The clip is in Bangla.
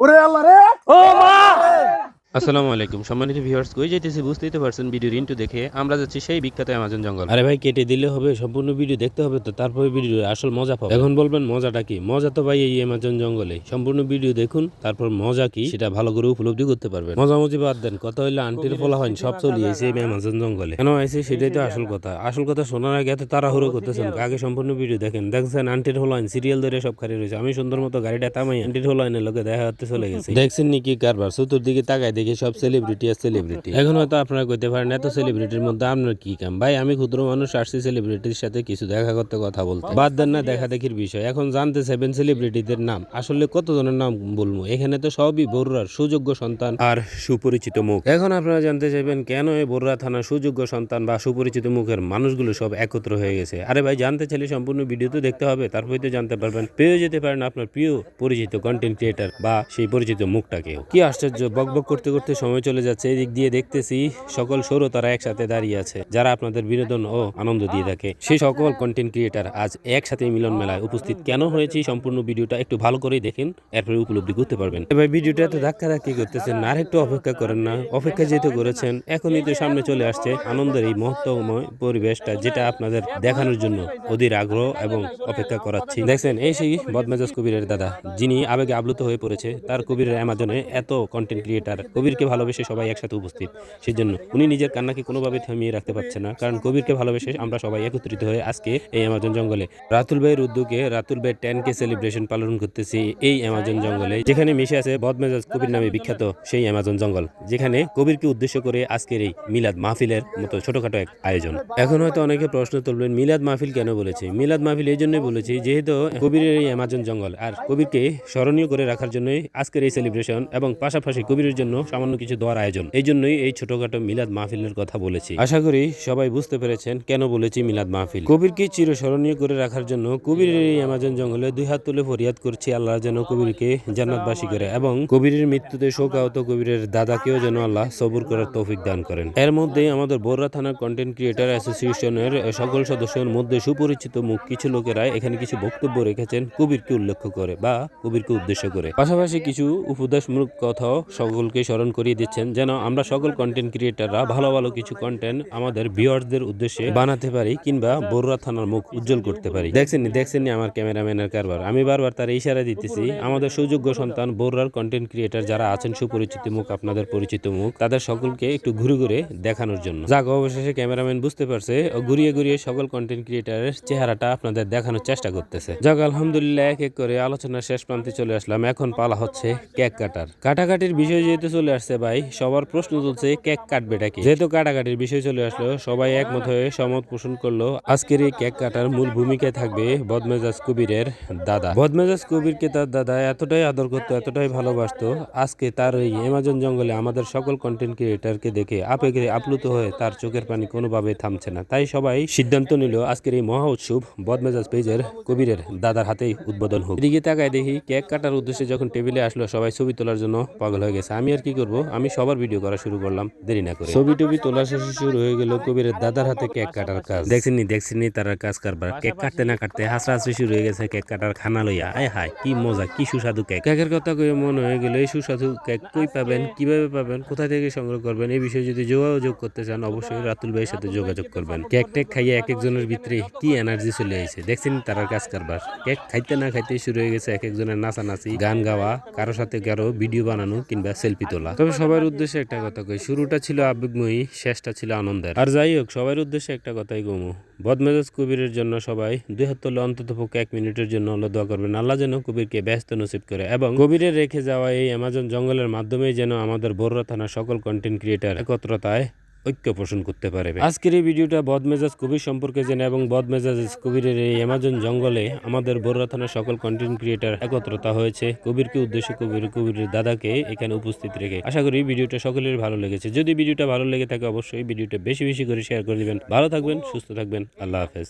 ওরে আল্লাহ রে। ও মা! আসসালামু আলাইকুম সম্মানিত ভিউয়ার্স, কই যাইতেছি বুঝতেই তো পারছেন, ভিডিওর ইন্টু দেখে আমরা যাচ্ছি সেই বিখ্যাত অ্যামাজন জঙ্গল। আরে ভাই, কেটে দিলে হবে? সম্পূর্ণ ভিডিও দেখতে হবে তো, তারপরে ভিডিও আসল মজা পাবো। এখন বলবেন মজাটা কি? মজা তো ভাই এই অ্যামাজন জঙ্গলে। সম্পূর্ণ ভিডিও দেখুন, তারপর মজা কি সেটা ভালো করে উপলব্ধি করতে পারবেন। মজামজি বাদ দেন, কথা হইলে আন্টির ফলা হয় সব চলিয়ে এই অ্যামাজন জঙ্গলে কেন আইছে সেটাই তো আসল কথা। আসল কথা শোনার আগে এত তাড়াহুড়ো করতেছেন, আগে সম্পূর্ণ ভিডিও দেখেন। দেখছেন আন্টির হলো সিরিয়াল ধরে সব খালি রয়েছে, আমি সুন্দর মতো গাড়িটা থামাই আন্টির হলো লোকে দেখা করতে চলে গেছে। দেখছেন নি কি কারবার? চতুর্দিকে তাকায় দেখি সব সেলিব্রিটি আর সেলিব্রিটি। এখন হয়তো আপনারা কইতে পারেন এত সেলিব্রিটির মধ্যে আপনার কি কাম? ভাই আমি ক্ষুদ্র মানুষ, আসছি সেলিব্রিটির সাথে কিছু দেখা করতে, কথা বলতে। বাদ দেন না দেখা দেখির বিষয়, এখন জানতে চাইবেন সেলিব্রিটিদের নাম। আসলে কতজনের নাম বলবো? এখানে তো সবই বড়ুরার সুযোগ্য সন্তান আর সুপরিচিত মুখ। এখন আপনারা জানতে চাইবেন কেন এই বড়ুরা থানার সুযোগ্য সন্তান বা সুপরিচিত মুখের মানুষগুলো সব একত্র হয়ে গেছে। আরে ভাই জানতে চাইলে সম্পূর্ণ ভিডিও তো দেখতে হবে, তারপরে তো জানতে পারবেন। পেয়ে যেতে পারেন আপনার প্রিয় পরিচিত কন্টেন্ট ক্রিয়েটার বা সেই পরিচিত মুখটাকেও। কি আশ্চর্য, বকবক করতে করতে সময় চলে যাচ্ছে। এদিক দিয়ে দেখতেছি সকল শ্রোতারা একসাথে দাঁড়িয়ে আছে, যারা আপনাদের বিনোদন ও আনন্দ দিয়ে থাকে। সেই সকল কন্টেন্ট ক্রিয়েটার আজ একসাথে মিলন মেলায় উপস্থিত কেন হয়েছে, সম্পূর্ণ ভিডিওটা একটু ভালো করে দেখেন, এরপরে উপলব্ধি করতে পারবেন। এবার ভিডিওটা তো ধাক্কা ধাক্কি করতেছেন, আর একটু অপেক্ষা করেন না? অপেক্ষা যেহেতু করেছেন, এখনই তো সামনে চলে আসছে আনন্দের এই মহত্বময় পরিবেশটা, যেটা আপনাদের দেখানোর জন্য অধীর আগ্রহ এবং অপেক্ষা করাচ্ছি। দেখছেন এই সেই বদমেজাজ কবিরের দাদা, যিনি আবেগে আপ্লুত হয়ে পড়েছে। তার কবিরের অ্যামাজনে এত কন্টেন্ট ক্রিয়েটার কবিরকে ভালোবেসে সবাই একসাথে উপস্থিত, সেজন্য উনি নিজের কান্নাকে কোনোভাবে থামিয়ে রাখতে পারছে না, কারণ কবিরকে ভালোবেসে আমরা সবাই একত্রিত হয়ে আজকে এই অ্যামাজন জঙ্গলে রাতুল ভাইয়ের উদ্যোগে রাতুল ভাই 10K সেলিব্রেশন পালন করতেছি এই অ্যামাজন জঙ্গলে, যেখানে মিশে আছে বদমেজাজ কবির নামে বিখ্যাত সেই অ্যামাজন জঙ্গল, যেখানে কবিরকে উদ্দেশ্য করে আজকের এই মিলাদ মাহফিলের মতো ছোটখাটো এক আয়োজন। এখন হয়তো অনেকে প্রশ্ন তুলবেন, মিলাদ মাহফিল কেন বলেছে? মিলাদ মাহফিল এই জন্যই বলেছি, যেহেতু কবিরের এই অ্যামাজন জঙ্গল আর কবিরকে স্মরণীয় করে রাখার জন্যই আজকের এই সেলিব্রেশন, এবং পাশাপাশি কবিরের জন্য সামান্য কিছু দোয়ার আয়োজন। এই জন্যই এই ছোটখাটো মিলাদ মাহফিলের কথা বলেছি। আশা করি সবাই বুঝতে পেরেছেন কেন বলেছি মিলাদ মাহফিল। কবিরকে চিরস্মরণীয় করে রাখার জন্য কবিরের এই অ্যামাজন জঙ্গলে দুই হাত তুলে ফরিয়াদ করছি, আল্লাহ যেন কবিরকে জান্নাতবাসী করে, এবং কবিরের মৃত্যুতে শোকাহত কবিরের দাদাকেও যেন আল্লাহ সবুর করার তৌফিক দান করেন। এর মধ্যে আমাদের বড়ুরা থানার কন্টেন্ট ক্রিয়েটার অ্যাসোসিয়েশনের সকল সদস্যের মধ্যে সুপরিচিত মুখ কিছু লোকেরা এখানে কিছু বক্তব্য রেখেছেন কবিরকে উল্লেখ করে বা কবিরকে উদ্দেশ্য করে। পাশাপাশি কিছু উপদেশমূলক কথাও সকলকে স্মরণ করিয়ে দিচ্ছেন, যেন আমরা সকল কন্টেন্ট ক্রিয়েটাররা ভালো ভালো কিছু কন্টেন্ট আমাদের ভিউয়ার্সদের উদ্দেশ্যে বানাতে পারি, কিংবা বড়ুরা থানার মুখ উজ্জ্বল করতে পারি। দেখছেননি আমার ক্যামেরাম্যানের কারবার। আমি বারবার তার ইশারা দিতেছি, আমাদের সুযোগ্য সন্তান বড়ুরার কন্টেন্ট ক্রিয়েটার যারা আছেন, সুপরিচিত মুখ, আপনাদের পরিচিত মুখ, তাদের সকলকে একটু ঘুরে ঘুরে দেখানোর জন্য। যাক, অবশেষে ক্যামেরাম্যান বুঝতে পারছে, ঘুরিয়ে ঘুরিয়ে সকল কন্টেন্ট ক্রিয়েটারের চেহারাটা আপনাদের দেখানোর চেষ্টা করতেছে। যাক, আলহামদুলিল্লাহ এক এক করে আলোচনার শেষ প্রান্তে চলে আসলাম। এখন পালা হচ্ছে কেক কাটার। কাটাকাটির বিষয় যেহেতু চলে আসছে ভাই, সবার প্রশ্ন তুলছে কেক কাটবেটা কি। যেহেতু কাটাকাটির বিষয় চলে আসলো, সবাই একমত হয়ে সমত পোষণ করলো আজকের এই কেক কাটার মূল ভূমিকায় থাকবে বদমেজাজ কবিরের দাদা। বদমেজাজ কবিরকে তার দাদা এতটাই আদর করতো, এতটাই ভালোবাসতো, আজকে তার এই অ্যামাজন জঙ্গলে আমাদের সকল কন্টেন্ট ক্রিয়েটারকে দেখে আবেগে আপ্লুত হয়ে তার চোখের পানি কোনোভাবে থামছে না। তাই সবাই সিদ্ধান্ত নিল আজকের এই মহা উৎসব বদমেজাজ পেজের কবিরের দাদার হাতেই উদ্বোধন হোক। এদিকে তাকায় দেখি কেক কাটার উদ্দেশ্যে যখন টেবিলে আসলো, সবাই ছবি তোলার জন্য পাগল হয়ে গেছে। আমি আর কি করব, আমি সবার ভিডিও করা শুরু করলাম দেরি না করে। ছবি টবি তোলা শেষে শুরু হয়ে গেল কবিরের দাদার হাতে কেক কাটার কাজ। দেখছেননি তার কাজ কারবার। কেক কাটতে না কাটতে হাসরাহাসি শুরু হয়ে গেছে কেক কাটার খানা লইয়া। আয় হায় কি মজা, কি সুস্বাদু কেক। কেকের কথা কয়ে মনে হয়ে গেল এই সুস্বাদু কেক কই পাবেন, কিভাবে পাবেন, কোথা থেকে সংগ্রহ করবেন, এই বিষয়ে যদি যোগাযোগ করতে চান অবশ্যই রাতুল ভাইয়ের সাথে যোগাযোগ করবেন। কেক টেক খাইয়ে এক একজনের ভিতরে কি এনার্জি চলে আইছে, দেখছেন তার কাজ কারবার। কেক খাইতে না খাইতে শুরু হয়ে গেছে এক একজনের নাচানাচি, গান গাওয়া, কারো সাথে কারো ভিডিও বানানো কিংবা সেলফি তোলা। তবে সবার উদ্দেশ্যে একটা কথা কই, শুরুটা ছিল আবেগময়ী, শেষটা ছিল আনন্দের। আর যাই হোক, সবার উদ্দেশ্যে একটা কথাই কমু, বদমেজাজ কবিরের জন্য সবাই দুই হাত তুলে অন্তত পক্ষে 1 মিনিটের জন্য দোয়া করবেন, আল্লাহ যেন কবিরকে ব্যস্ত নসিব করে, এবং কবিরের রেখে যাওয়া এই অ্যামাজন জঙ্গলের মাধ্যমেই যেন আমাদের বড়ুরা থানার সকল কন্টেন্ট ক্রিয়েটার একত্রতায় ঐক্য পোষণ করতে পারবে। আজকের এই ভিডিওটা বদমেজাজ কবির সম্পর্কে জেনে, এবং বদমেজাজ কবিরের এই অ্যামাজন জঙ্গলে আমাদের বড়ুরা থানার সকল কন্টেন্ট ক্রিয়েটার একত্রতা হয়েছে কবিরকে উদ্দেশ্যে, কবিরের দাদাকে এখানে উপস্থিত রেখে। আশা করি ভিডিওটা সকলের ভালো লেগেছে। যদি ভিডিওটা ভালো লেগে থাকে অবশ্যই ভিডিওটা বেশি বেশি করে শেয়ার করে দিবেন। ভালো থাকবেন, সুস্থ থাকবেন, আল্লাহ হাফেজ।